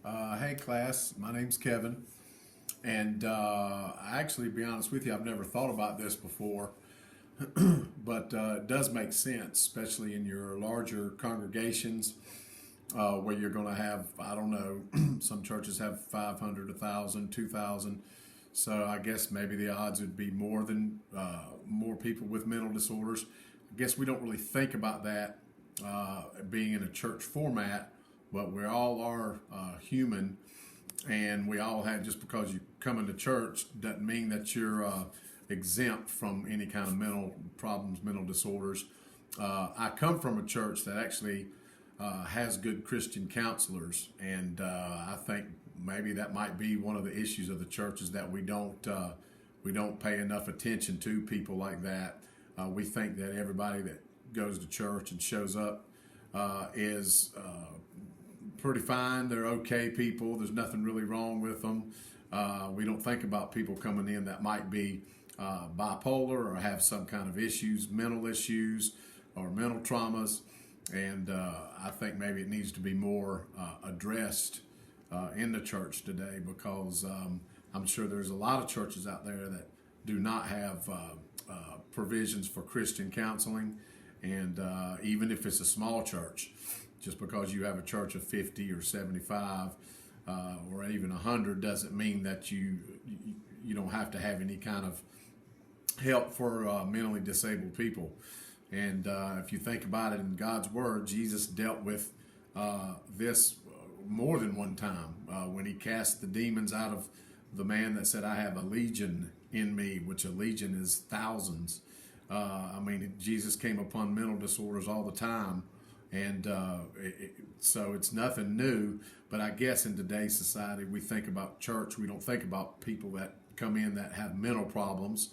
Hey class, my name's Kevin, and I actually, to be honest with you, I've never thought about this before, but it does make sense, especially in your larger congregations where you're going to have, I don't know, some churches have 500, 1,000, 2,000. So I guess maybe the odds would be more people with mental disorders. I guess we don't really think about that being in a church format, but we all are human, and we all have, just because you come into church doesn't mean that you're exempt from any kind of mental problems, mental disorders. I come from a church that actually has good Christian counselors, and I think maybe that might be one of the issues of the church, is that we don't pay enough attention to people like that. We think that everybody that goes to church and shows up is pretty fine. They're okay people. There's nothing really wrong with them. We don't think about people coming in that might be bipolar or have some kind of issues, mental issues or mental traumas. And I think maybe it needs to be more addressed in the church today, because I'm sure there's a lot of churches out there that do not have provisions for Christian counseling. And even if it's a small church, just because you have a church of 50 or 75 or even 100 doesn't mean that you don't have to have any kind of help for mentally disabled people. And if you think about it, in God's Word, Jesus dealt with this more than one time when he cast the demons out of the man that said, "I have a legion in me," which a legion is thousands. Jesus came upon mental disorders all the time. And so it's nothing new. But I guess in today's society, we think about church. We don't think about people that come in that have mental problems,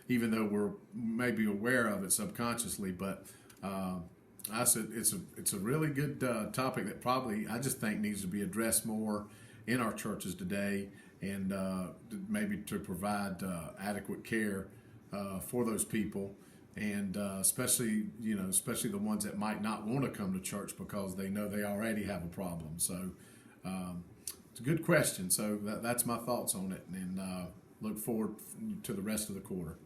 even though we're maybe aware of it subconsciously. But I said it's a really good topic that probably, I just think, needs to be addressed more in our churches today, and maybe to provide adequate care for those people. And especially the ones that might not want to come to church because they know they already have a problem. So it's a good question. So that's my thoughts on it, and look forward to the rest of the quarter.